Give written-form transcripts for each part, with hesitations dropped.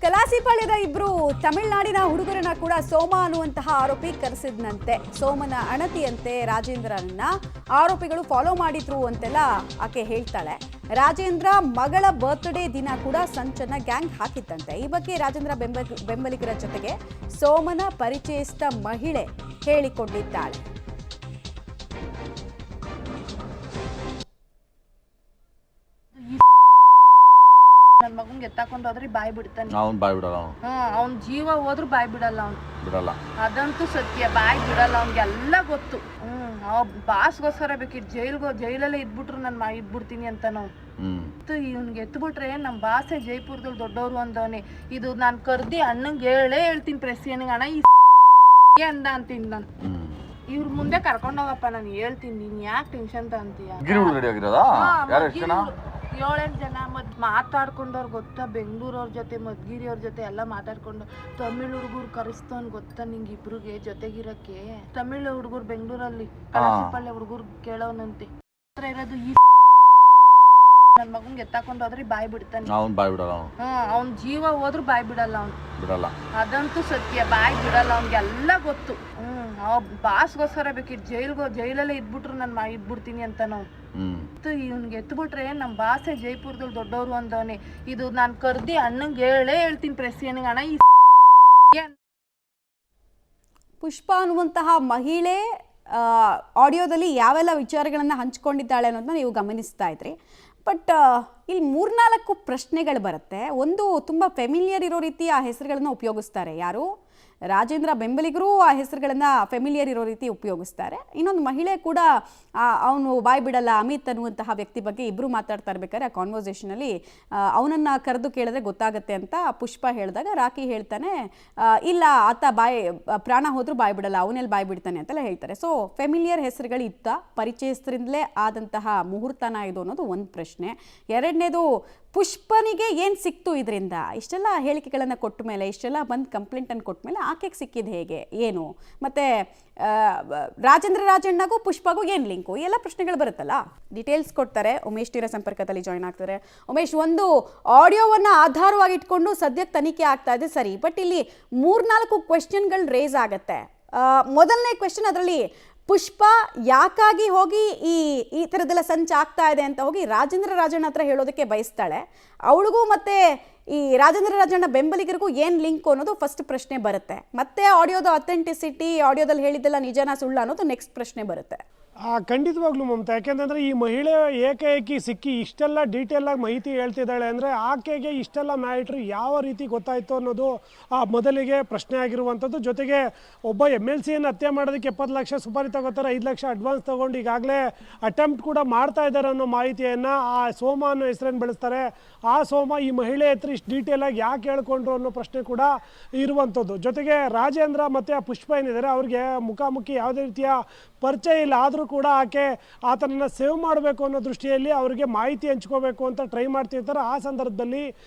ಕಲಾಸಿಪಾಳ್ಯದ ಇಬ್ರು ತಮಿಳುನಾಡಿನ ಹುಡುಗರನ್ನ ಕೂಡ ಸೋಮ ಅನ್ನುವಂತಹ ಆರೋಪಿ ಕರೆಸಿದ್ನಂತೆ. ಸೋಮನ ಅಣತಿಯಂತೆ ರಾಜೇಂದ್ರನನ್ನ ಆರೋಪಿಗಳು ಫಾಲೋ ಮಾಡಿದ್ರು ಅಂತೆಲ್ಲ ಆಕೆ ಹೇಳ್ತಾಳೆ. ರಾಜೇಂದ್ರ ಮಗಳ ಬರ್ತ್ಡೇ ದಿನ ಕೂಡ ಸಂಚನ ಗ್ಯಾಂಗ್ ಹಾಕಿತ್ತಂತೆ. ಈ ಬಗ್ಗೆ ರಾಜೇಂದ್ರ ಬೆಂಬಲಿಗರ ಜೊತೆಗೆ ಸೋಮನ ಪರಿಚಯಸ್ಥ ಮಹಿಳೆ ಹೇಳಿಕೊಂಡಿದ್ದಾಳೆ. ನನ್ನ ಮಗಂಗೆ ಎತ್ತಾಕೊಂಡು ಹೋದ್ರೆ ಬಾಯಿ ಬಿಡ್ತಾನೆ. ಅವ್ನು ಬಾಯಿ ಬಿಡಲ್ಲ. ಅವ್ನ ಜೀವ ಹೋದ್ರು ಬಾಯಿ ಬಿಡಲ್ಲ. ಅವ್ನು ಬಿಡಲ್ಲ, ಅದಂತೂ ಸತ್ಯ. ಬಾಯಿ ಬಿಡಲ್ಲ. ಅವ್ನಿಗೆಲ್ಲ ಗೊತ್ತು. ಬಾಸ್ಗೋಸ್ಕರ ಬೇಕಿತ್ತು ಜೈಲಲ್ಲೇ ಇದ್ಬಿಟ್ರು ನಾನು ಇದ್ಬಿಡ್ತೀನಿ ಅಂತ ನಾವು ಇವ್ನಿಗೆ ಎತ್ಬಿಟ್ರೆ ನಮ್ಮ ಬಾಸೆ ಜೈಪುರದಲ್ಲಿ ದೊಡ್ಡವರು ಅಂದವನೇ. ಇದು ನಾನು ಕರ್ದಿ ಅಣ್ಣಂಗೆ ಹೇಳ್ತೀನಿ ಪ್ರೆಸಿಯನ್ಗೆ, ಅಣ್ಣ ಈ ಅಂದ ಅಂತೀನಿ ನಾನು. ಇವ್ರ ಮುಂದೆ ಕರ್ಕೊಂಡೋಗಪ್ಪ, ನಾನು ಹೇಳ್ತೀನಿ, ನೀನ್ ಯಾಕೆ ಟೆನ್ಷನ್ ತಗೊಂತೀಯ? 7-8 ಜನ ಮಾತಾಡ್ಕೊಂಡವ್ರು ಗೊತ್ತಾ, ಬೆಂಗಳೂರವ್ರ ಜೊತೆ ಮದ್ಗಿರಿಯವ್ರ ಜೊತೆ ಎಲ್ಲ ಮಾತಾಡ್ಕೊಂಡು ತಮಿಳ್ ಹುಡುಗರು ಕರೆಸ್ತವನ್ ಗೊತ್ತಾ ನಿಂಗೆ ಇಬ್ರಿಗೆ ಜೊತೆಗಿರಕ್ಕೆ. ತಮಿಳ್ ಹುಡುಗರು ಬೆಂಗಳೂರಲ್ಲಿ ಕಲಾಸಿಪಾಳ್ಯ ಹುಡುಗರು ಕೇಳೋನಂತೆ. ಇರೋದು ಈ ನನ್ನ ಮಗಂಗೆ ಎತ್ತಾಕೊಂಡು ಹೋದ್ರೆ ಬಾಯಿ ಬಿಡ್ತಾನೆ. ಅವ್ನು ಬಾಯಿ ಬಿಡಲ್ಲ. ಅವ್ನ ಜೀವ ಹೋದ್ರು ಬಾಯಿ ಬಿಡಲ್ಲ. ಅವ್ನು ಬಿಡಲ್ಲ, ಅದಂತೂ ಸತ್ಯ. ಬಾಯಿ ಬಿಡಲ್ಲ. ಅವ್ನಿಗೆಲ್ಲ ಗೊತ್ತು. ಬಾಸ್ಗೋಸ್ಕರ ಬೇಕಿತ್ತು ಜೈಲಲ್ಲೇ ಇದ್ಬಿಟ್ರು ನಾನು ಇದ್ಬಿಡ್ತೀನಿ ಅಂತ ನಾವು ಇವ್ನಿಗೆ ಎತ್ಬಿಟ್ರೆ ನಮ್ಮ ಬಾಸೆ ಜೈಪುರದಲ್ಲಿ ದೊಡ್ಡವರು ಅಂದವನೇ. ಇದು ನಾನು ಕರ್ದಿ ಅಣ್ಣಂಗೆ ಹೇಳ್ತೀನಿ ಪ್ರೆಸಿಯನ್ಗೆ, ಅಣ್ಣ ಈ ಪುಷ್ಪ ಅನ್ನುವಂತಹ ಮಹಿಳೆ ಆಡಿಯೋದಲ್ಲಿ ಯಾವೆಲ್ಲ ವಿಚಾರಗಳನ್ನು ಹಂಚಿಕೊಂಡಿದ್ದಾಳೆ ಅನ್ನೋದನ್ನ ನೀವು ಗಮನಿಸ್ತಾ ಇದ್ರಿ. ಬಟ್ ಇಲ್ಲಿ 3-4 ಪ್ರಶ್ನೆಗಳು ಬರುತ್ತೆ. ಒಂದು, ತುಂಬ ಫೆಮಿಲಿಯರ್ ಇರೋ ರೀತಿ ಆ ಹೆಸರುಗಳನ್ನು ಉಪಯೋಗಿಸ್ತಾರೆ. ಯಾರು? ರಾಜೇಂದ್ರ ಬೆಂಬಲಿಗರು ಆ ಹೆಸರುಗಳನ್ನು ಫೆಮಿಲಿಯರ್ ಇರೋ ರೀತಿ ಉಪಯೋಗಿಸ್ತಾರೆ. ಇನ್ನೊಂದು ಮಹಿಳೆ ಕೂಡ ಅವನು ಬಾಯಿ ಬಿಡಲ್ಲ ಅಮಿತ್ ಅನ್ನುವಂತಹ ವ್ಯಕ್ತಿ ಬಗ್ಗೆ ಇಬ್ಬರು ಮಾತಾಡ್ತಾ ಇರ್ಬೇಕಾದ್ರೆ ಆ ಕಾನ್ವರ್ಸೇಷನಲ್ಲಿ ಅವನನ್ನು ಕರೆದು ಕೇಳಿದ್ರೆ ಗೊತ್ತಾಗುತ್ತೆ ಅಂತ ಪುಷ್ಪ ಹೇಳಿದಾಗ ರಾಕಿ ಹೇಳ್ತಾನೆ, ಇಲ್ಲ ಆತ ಪ್ರಾಣ ಹೋದ್ರೂ ಬಾಯಿ ಬಿಡಲ್ಲ, ಅವನಲ್ಲಿ ಬಾಯಿ ಬಿಡ್ತಾನೆ ಅಂತೆಲ್ಲ ಹೇಳ್ತಾರೆ. ಸೊ ಫೆಮಿಲಿಯರ್ ಹೆಸರುಗಳು ಇತ್ತ, ಪರಿಚಯಸ್ಥರಿಂದಲೇ ಆದಂತಹ ಮುಹೂರ್ತನ ಇದು ಅನ್ನೋದು ಒಂದು ಪ್ರಶ್ನೆ. ಎರಡನೇದು, ಪುಷ್ಪನಿಗೆ ಏನು ಸಿಕ್ತು ಇದರಿಂದ? ಇಷ್ಟೆಲ್ಲ ಹೇಳಿಕೆಗಳನ್ನು ಕೊಟ್ಟ ಮೇಲೆ, ಇಷ್ಟೆಲ್ಲ ಬಂದು ಕಂಪ್ಲೇಂಟನ್ನು ಕೊಟ್ಟ ಮೇಲೆ ಆಕೆಗೆ ಸಿಕ್ಕಿದ್ದು ಹೇಗೆ, ಏನು? ಮತ್ತು ರಾಜಣ್ಣಗೂ ಪುಷ್ಪಗೂ ಏನು ಲಿಂಕು? ಎಲ್ಲ ಪ್ರಶ್ನೆಗಳು ಬರುತ್ತಲ್ಲ. ಡೀಟೇಲ್ಸ್ ಕೊಡ್ತಾರೆ. ಉಮೇಶ್ ತೀರ ಸಂಪರ್ಕದಲ್ಲಿ ಜಾಯ್ನ್ ಆಗ್ತಾರೆ. ಉಮೇಶ್, ಒಂದು ಆಡಿಯೋವನ್ನು ಆಧಾರವಾಗಿ ಇಟ್ಕೊಂಡು ಸದ್ಯಕ್ಕೆ ತನಿಖೆ ಆಗ್ತಾ ಇದೆ ಸರಿ, ಬಟ್ ಇಲ್ಲಿ 3-4 ಕ್ವೆಶ್ಚನ್ಗಳು ರೇಸ್ ಆಗುತ್ತೆ. ಮೊದಲನೇ ಕ್ವೆಶ್ಚನ್, ಅದರಲ್ಲಿ ಪುಷ್ಪ ಯಾಕಾಗಿ ಹೋಗಿ ಈ ಥರದ್ದೆಲ್ಲ ಸಂಚಾಗ್ತಾ ಇದೆ ಅಂತ ಹೋಗಿ ರಾಜಣ್ಣ ಹತ್ರ ಹೇಳೋದಕ್ಕೆ ಬಯಸ್ತಾಳೆ. ಅವಳಿಗೂ ಮತ್ತೆ ಈ ರಾಜಣ್ಣ ಬೆಂಬಲಿಗರಿಗೂ ಏನು ಲಿಂಕ್ ಅನ್ನೋದು ಫಸ್ಟ್ ಪ್ರಶ್ನೆ ಬರುತ್ತೆ. ಮತ್ತೆ ಆಡಿಯೋದ ಅಥೆಂಟಿಸಿಟಿ, ಆಡಿಯೋದಲ್ಲಿ ಹೇಳಿದ್ದೆಲ್ಲ ನಿಜನಾ ಸುಳ್ಳ ಅನ್ನೋದು ನೆಕ್ಸ್ಟ್ ಪ್ರಶ್ನೆ ಬರುತ್ತೆ. ಖಂಡಿತವಾಗ್ಲೂ ಮಮತಾ, ಯಾಕೆಂತಂದರೆ ಈ ಮಹಿಳೆ ಏಕಾಏಕಿ ಸಿಕ್ಕಿ ಇಷ್ಟೆಲ್ಲ ಡೀಟೇಲಾಗಿ ಮಾಹಿತಿ ಹೇಳ್ತಿದ್ದಾಳೆ ಅಂದರೆ ಆಕೆಗೆ ಇಷ್ಟೆಲ್ಲ ಮ್ಯಾಟ್ರ್ ಯಾವ ರೀತಿ ಗೊತ್ತಾಯಿತು ಅನ್ನೋದು ಮೊದಲಿಗೆ ಪ್ರಶ್ನೆ ಆಗಿರುವಂಥದ್ದು. ಜೊತೆಗೆ ಒಬ್ಬ MLCಯನ್ನು ಹತ್ಯೆ ಮಾಡೋದಕ್ಕೆ 70 ಲಕ್ಷ ಸುಪಾರಿ ತಗೋತಾರೆ, 5 ಲಕ್ಷ ಅಡ್ವಾನ್ಸ್ ತೊಗೊಂಡು ಈಗಾಗಲೇ ಅಟೆಂಪ್ಟ್ ಕೂಡ ಮಾಡ್ತಾ ಇದ್ದಾರೆ ಅನ್ನೋ ಮಾಹಿತಿಯನ್ನು ಆ ಸೋಮ ಅನ್ನೋ ಹೆಸರನ್ನು ಬೆಳೆಸ್ತಾರೆ. ಆ ಸೋಮ ಈ ಮಹಿಳೆ ಹತ್ರ ಇಷ್ಟು ಡೀಟೇಲಾಗಿ ಯಾಕೆ ಹೇಳ್ಕೊಂಡ್ರು ಅನ್ನೋ ಪ್ರಶ್ನೆ ಕೂಡ ಇರುವಂಥದ್ದು. ಜೊತೆಗೆ ರಾಜೇಂದ್ರ ಮತ್ತು ಆ ಪುಷ್ಪ ಏನಿದ್ದಾರೆ ಅವ್ರಿಗೆ ಮುಖಾಮುಖಿ ಯಾವುದೇ ರೀತಿಯ ಪರಿಚಯ ಇಲ್ಲ, ಆದರೂ ಕೂಡ ಆತನನ್ನು ಸೇವ್ ಮಾಡಬೇಕು ಅನ್ನೋ ದೃಷ್ಟಿಯಲ್ಲಿ ಅವರಿಗೆ ಮಾಹಿತಿ ಹಂಚ್ಕೋಬೇಕು ಅಂತ ಟ್ರೈ ಮಾಡ್ತಿರ್ತಾರೆ. ಆ ಸಂದರ್ಭದಲ್ಲಿ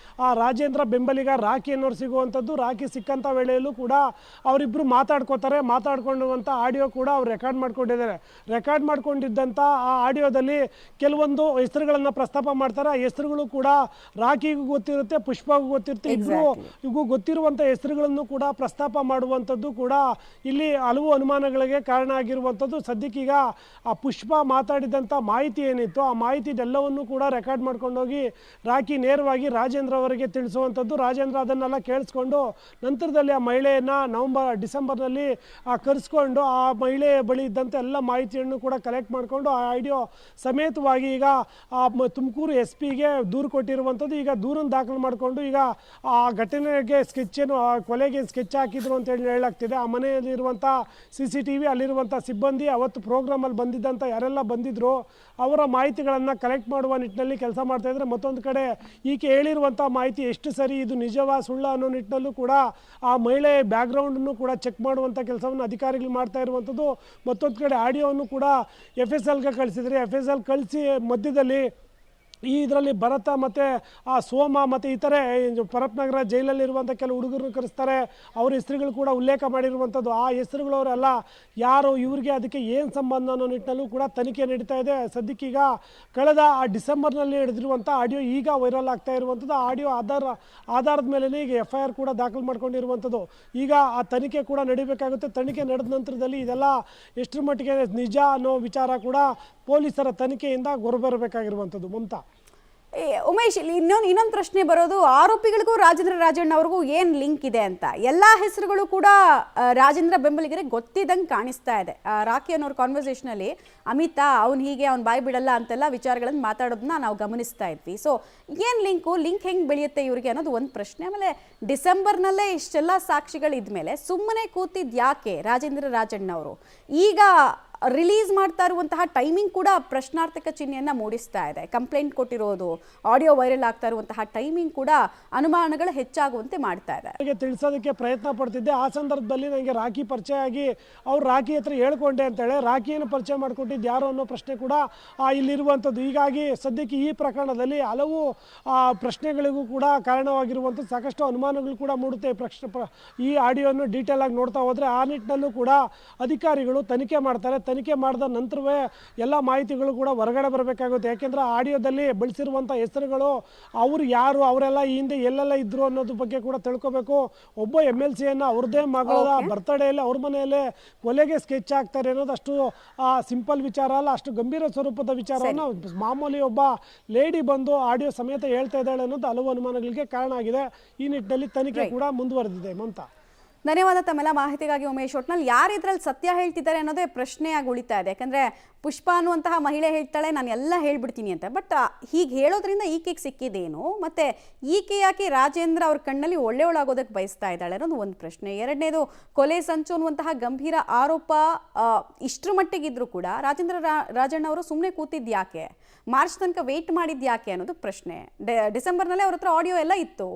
ಆ ರಾಜೇಂದ್ರ ಬೆಂಬಲಿಗ ರಾಕಿ ಅನ್ನೋರು ಸಿಗುವಂಥದ್ದು. ರಾಕಿ ಸಿಕ್ಕಂಥ ವೇಳೆಯಲ್ಲೂ ಕೂಡ ಅವರಿಬ್ಬರು ಮಾತಾಡ್ಕೋತಾರೆ. ಮಾತಾಡ್ಕೊಂಡಂಥ ಆಡಿಯೋ ಕೂಡ ಅವ್ರು ರೆಕಾರ್ಡ್ ಮಾಡ್ಕೊಂಡಿದ್ದಾರೆ. ರೆಕಾರ್ಡ್ ಮಾಡ್ಕೊಂಡಿದ್ದಂಥ ಆ ಆಡಿಯೋದಲ್ಲಿ ಕೆಲವೊಂದು ಹೆಸರುಗಳನ್ನು ಪ್ರಸ್ತಾಪ ಮಾಡ್ತಾರೆ. ಆ ಹೆಸರುಗಳು ಕೂಡ ರಾಕಿಗೂ ಗೊತ್ತಿರುತ್ತೆ, ಪುಷ್ಪಗೂ ಗೊತ್ತಿರುತ್ತೆ. ಇಬ್ಬರಿಗೂ ಗೊತ್ತಿರುವಂಥ ಹೆಸರುಗಳನ್ನು ಕೂಡ ಪ್ರಸ್ತಾಪ ಮಾಡುವಂಥದ್ದು ಕೂಡ ಇಲ್ಲಿ ಹಲವು ಅನುಮಾನಗಳಿಗೆ ಕಾರಣ ಆಗಿರುವಂಥದ್ದು. ಸದ್ಯಕ್ಕೀಗ ಆ ಪುಷ್ಪ ಮಾತಾಡಿದಂಥ ಮಾಹಿತಿ ಏನಿತ್ತು, ಆ ಮಾಹಿತಿದೆಲ್ಲವನ್ನು ಕೂಡ ರೆಕಾರ್ಡ್ ಮಾಡ್ಕೊಂಡೋಗಿ ರಾಕಿ ನೇರವಾಗಿ ರಾಜೇಂದ್ರ ಅವರಿಗೆ ತಿಳಿಸುವಂಥದ್ದು. ರಾಜೇಂದ್ರ ಅದನ್ನೆಲ್ಲ ಕೇಳಿಸ್ಕೊಂಡು ನಂತರದಲ್ಲಿ ಆ ಮಹಿಳೆಯನ್ನು ಡಿಸೆಂಬರ್ನಲ್ಲಿ ಕರೆಸ್ಕೊಂಡು ಆ ಮಹಿಳೆ ಬಳಿ ಇದ್ದಂಥ ಎಲ್ಲ ಮಾಹಿತಿಯನ್ನು ಕೂಡ ಕಲೆಕ್ಟ್ ಮಾಡಿಕೊಂಡು ಆ ಆಡಿಯೋ ಸಮೇತವಾಗಿ ಈಗ ತುಮಕೂರು SP ಗೆ ದೂರು ಕೊಟ್ಟಿರುವಂಥದ್ದು. ಈಗ ದೂರನ್ನು ದಾಖಲು ಮಾಡಿಕೊಂಡು ಈಗ ಆ ಘಟನೆಗೆ ಸ್ಕೆಚ್ಚೇನು, ಆ ಕೊಲೆಗೆ ಸ್ಕೆಚ್ ಹಾಕಿದ್ರು ಅಂತೇಳಿ ಹೇಳಲಾಗ್ತಿದೆ. ಆ ಮನೆಯಲ್ಲಿರುವಂಥ CCTV, ಅಲ್ಲಿರುವಂಥ ಸಿಬ್ಬಂದಿ, ಅವತ್ತು ಪ್ರೋಗ್ರಾಮಲ್ಲಿ ಬಂದಿದ್ದಂಥ ಯಾರೆಲ್ಲ ಬಂದಿದ್ರು ಅವರ ಮಾಹಿತಿಗಳನ್ನು ಕಲೆಕ್ಟ್ ಮಾಡುವ ನಿಟ್ಟಿನಲ್ಲಿ ಕೆಲಸ ಮಾಡ್ತಾಯಿದ್ರೆ, ಮತ್ತೊಂದು ಕಡೆ ಈಕೆ ಹೇಳಿರುವಂಥ ಮಾಹಿತಿ ಎಷ್ಟು ಸರಿ, ಇದು ನಿಜವಾ ಸುಳ್ಳ ಅನ್ನೋ ನಿಟ್ಟಿನಲ್ಲೂ ಕೂಡ ಆ ಮಹಿಳೆ ಬ್ಯಾಕ್ಗ್ರೌಂಡನ್ನು ಕೂಡ ಚೆಕ್ ಮಾಡುವಂಥ ಕೆಲಸವನ್ನು ಅಧಿಕಾರಿಗಳು ಮಾಡ್ತಾ ಇರುವಂಥದ್ದು. ಮತ್ತೊಂದು ಕಡೆ ಆಡಿಯೋವನ್ನು ಕೂಡ FSLಗೆ ಕಳಿಸಿದರೆ FSL ಕಳಿಸಿ ಮಧ್ಯದಲ್ಲಿ ಈ ಇದರಲ್ಲಿ ಭರತ ಮತ್ತು ಸೋಮ ಮತ್ತು ಇತರೆ ಪರಪ್ನಗರ ಜೈಲಲ್ಲಿರುವಂಥ ಕೆಲವು ಹುಡುಗರನ್ನು ಕರೆಸ್ತಾರೆ. ಅವ್ರ ಹೆಸರುಗಳು ಕೂಡ ಉಲ್ಲೇಖ ಮಾಡಿರುವಂಥದ್ದು. ಆ ಹೆಸರುಗಳವರೆಲ್ಲ ಯಾರು, ಇವ್ರಿಗೆ ಅದಕ್ಕೆ ಏನು ಸಂಬಂಧ ಅನ್ನೋ ನಿಟ್ಟಿನಲ್ಲೂ ಕೂಡ ತನಿಖೆ ನಡೀತಾ ಇದೆ. ಸದ್ಯಕ್ಕೀಗ ಕಳೆದ ಡಿಸೆಂಬರ್ನಲ್ಲಿ ಹಿಡಿದಿರುವಂಥ ಆಡಿಯೋ ಈಗ ವೈರಲ್ ಆಗ್ತಾ ಇರುವಂಥದ್ದು. ಆಡಿಯೋ ಆಧಾರದ ಮೇಲೆ ಈಗ FIR ಕೂಡ ದಾಖಲು ಮಾಡ್ಕೊಂಡಿರುವಂಥದ್ದು. ಈಗ ಆ ತನಿಖೆ ಕೂಡ ನಡಿಬೇಕಾಗುತ್ತೆ. ತನಿಖೆ ನಡೆದ ನಂತರದಲ್ಲಿ ಇದೆಲ್ಲ ಎಷ್ಟರ ಮಟ್ಟಿಗೆ ನಿಜ ಅನ್ನೋ ವಿಚಾರ ಕೂಡ ಪೊಲೀಸರ ತನಿಖೆಯಿಂದ ಹೊರಬರಬೇಕಾಗಿರುವಂಥದ್ದು. ಮಮತಾ, ಉಮೇಶ್, ಇಲ್ಲಿ ಇನ್ನೊಂದು ಪ್ರಶ್ನೆ ಬರೋದು, ಆರೋಪಿಗಳಿಗೂ ರಾಜೇಂದ್ರ ರಾಜಣ್ಣ ಅವ್ರಿಗೂ ಏನು ಲಿಂಕ್ ಇದೆ ಅಂತ. ಎಲ್ಲ ಹೆಸರುಗಳು ಕೂಡ ರಾಜೇಂದ್ರ ಬೆಂಬಲಿಗರಿಗೆ ಗೊತ್ತಿದ್ದಂಗೆ ಕಾಣಿಸ್ತಾ ಇದೆ. ರಾಕಿ ಅನ್ನೋರ ಕಾನ್ವರ್ಸೇಷನಲ್ಲಿ ಅಮಿತಾ ಅವ್ನು ಹೀಗೆ ಅವ್ನು ಬಾಯಿ ಬಿಡಲ್ಲ ಅಂತೆಲ್ಲ ವಿಚಾರಗಳನ್ನು ಮಾತಾಡೋದನ್ನ ನಾವು ಗಮನಿಸ್ತಾ ಇದ್ವಿ. ಸೊ ಏನು ಲಿಂಕ್ ಹೆಂಗೆ ಬೆಳೆಯುತ್ತೆ ಇವ್ರಿಗೆ ಅನ್ನೋದು ಒಂದು ಪ್ರಶ್ನೆ. ಆಮೇಲೆ ಡಿಸೆಂಬರ್ನಲ್ಲೇ ಇಷ್ಟೆಲ್ಲ ಸಾಕ್ಷಿಗಳಿದ್ಮೇಲೆ ಸುಮ್ಮನೆ ಕೂತಿದ್ದು ಯಾಕೆ ರಾಜೇಂದ್ರ ರಾಜಣ್ಣ ಅವರು? ಈಗ ರಿಲೀಸ್ ಮಾಡ್ತಾ ಇರುವಂತಹ ಟೈಮಿಂಗ್ ಕೂಡ ಪ್ರಶ್ನಾರ್ಥಕ ಚಿಹ್ನೆಯನ್ನು ಮೂಡಿಸ್ತಾ ಇದೆ. ಕಂಪ್ಲೇಂಟ್ ಕೊಟ್ಟಿರೋದು, ಆಡಿಯೋ ವೈರಲ್ ಆಗ್ತಾ ಇರುವಂತಹ ಟೈಮಿಂಗ್ ಕೂಡ ಅನುಮಾನಗಳು ಹೆಚ್ಚಾಗುವಂತೆ ಮಾಡ್ತಾ ಇದೆ. ನನಗೆ ತಿಳಿಸೋದಕ್ಕೆ ಪ್ರಯತ್ನ ಪಡ್ತಿದ್ದೆ. ಆ ಸಂದರ್ಭದಲ್ಲಿ ನನಗೆ ರಾಖಿ ಪರಿಚಯ ಆಗಿ ಅವ್ರು ರಾಖಿ ಹತ್ರ ಹೇಳ್ಕೊಂಡೆ ಅಂತೇಳಿ ರಾಖಿಯನ್ನು ಪರಿಚಯ ಮಾಡಿಕೊಟ್ಟಿದ್ದು ಯಾರು ಅನ್ನೋ ಪ್ರಶ್ನೆ ಕೂಡ ಇಲ್ಲಿರುವಂಥದ್ದು. ಹೀಗಾಗಿ ಸದ್ಯಕ್ಕೆ ಈ ಪ್ರಕರಣದಲ್ಲಿ ಹಲವು ಪ್ರಶ್ನೆಗಳಿಗೂ ಕೂಡ ಕಾರಣವಾಗಿರುವಂಥದ್ದು. ಸಾಕಷ್ಟು ಅನುಮಾನಗಳು ಕೂಡ ಮೂಡುತ್ತೆ. ಈ ಆಡಿಯೋವನ್ನು ಡೀಟೇಲ್ ಆಗಿ ನೋಡ್ತಾ ಹೋದರೆ ಆ ನಿಟ್ಟಿನಲ್ಲೂ ಕೂಡ ಅಧಿಕಾರಿಗಳು ತನಿಖೆ ಮಾಡ್ತಾರೆ. ತನಿಖೆ ಮಾಡಿದ ನಂತರವೇ ಎಲ್ಲ ಮಾಹಿತಿಗಳು ಕೂಡ ಹೊರಗಡೆ ಬರಬೇಕಾಗುತ್ತೆ. ಯಾಕೆಂದರೆ ಆಡಿಯೋದಲ್ಲಿ ಬಳಸಿರುವಂಥ ಹೆಸರುಗಳು, ಅವರು ಯಾರು, ಅವರೆಲ್ಲ ಈ ಹಿಂದೆ ಎಲ್ಲೆಲ್ಲ ಇದ್ರು ಅನ್ನೋದ್ರ ಬಗ್ಗೆ ಕೂಡ ತಿಳ್ಕೊಬೇಕು. ಒಬ್ಬ MLCಯನ್ನು ಅವ್ರದ್ದೇ ಮಗಳ ಬರ್ತಡೇಯಲ್ಲಿ ಅವ್ರ ಮನೆಯಲ್ಲೇ ಕೊಲೆಗೆ ಸ್ಕೆಚ್ ಆಗ್ತಾರೆ ಅನ್ನೋದು ಅಷ್ಟು ಸಿಂಪಲ್ ವಿಚಾರ ಅಲ್ಲ, ಅಷ್ಟು ಗಂಭೀರ ಸ್ವರೂಪದ ವಿಚಾರವನ್ನು ಮಾಮೂಲಿ ಒಬ್ಬ ಲೇಡಿ ಬಂದು ಆಡಿಯೋ ಸಮೇತ ಹೇಳ್ತಾ ಇದ್ದಾಳೆ ಅನ್ನೋದು ಹಲವು ಅನುಮಾನಗಳಿಗೆ ಕಾರಣ ಆಗಿದೆ. ಈ ನಿಟ್ಟಿನಲ್ಲಿ ತನಿಖೆ ಕೂಡ ಮುಂದುವರೆದಿದೆ. ಮಮತಾ, ಧನ್ಯವಾದ ತಮ್ಮೆಲ್ಲ ಮಾಹಿತಿಗಾಗಿ ಉಮೇಶ್. ಒಟ್ನಲ್ಲಿ ಯಾರು ಇದ್ರಲ್ಲಿ ಸತ್ಯ ಹೇಳ್ತಿದ್ದಾರೆ ಅನ್ನೋದೇ ಪ್ರಶ್ನೆಯಾಗಿ ಉಳಿತಾ ಇದೆ. ಯಾಕಂದರೆ ಪುಷ್ಪ ಅನ್ನುವಂತಹ ಮಹಿಳೆ ಹೇಳ್ತಾಳೆ ನಾನು ಎಲ್ಲ ಹೇಳ್ಬಿಡ್ತೀನಿ ಅಂತ. ಬಟ್ ಹೀಗೆ ಹೇಳೋದ್ರಿಂದ ಈಕೆಗೆ ಸಿಕ್ಕಿದೇನು, ಮತ್ತು ಈಕೆ ಯಾಕೆ ರಾಜೇಂದ್ರ ಅವ್ರ ಕಣ್ಣಲ್ಲಿ ಒಳ್ಳೆಯವಳಾಗೋದಕ್ಕೆ ಬಯಸ್ತಾ ಇದ್ದಾಳೆ ಅನ್ನೋದು ಒಂದು ಪ್ರಶ್ನೆ. ಎರಡನೇದು, ಕೊಲೆ ಸಂಚು ಅನ್ನುವಂತಹ ಗಂಭೀರ ಆರೋಪ ಇಷ್ಟರ ಮಟ್ಟಿಗಿದ್ರೂ ಕೂಡ ರಾಜೇಂದ್ರ ರಾಜಣ್ಣ ಅವರು ಸುಮ್ಮನೆ ಕೂತಿದ್ದು ಯಾಕೆ, ಮಾರ್ಚ್ ತನಕ ವೆಯ್ಟ್ ಮಾಡಿದ್ದು ಯಾಕೆ ಅನ್ನೋದು ಪ್ರಶ್ನೆ. ಡಿಸೆಂಬರ್ನಲ್ಲೇ ಅವ್ರ ಹತ್ರ ಆಡಿಯೋ ಎಲ್ಲ ಇತ್ತು.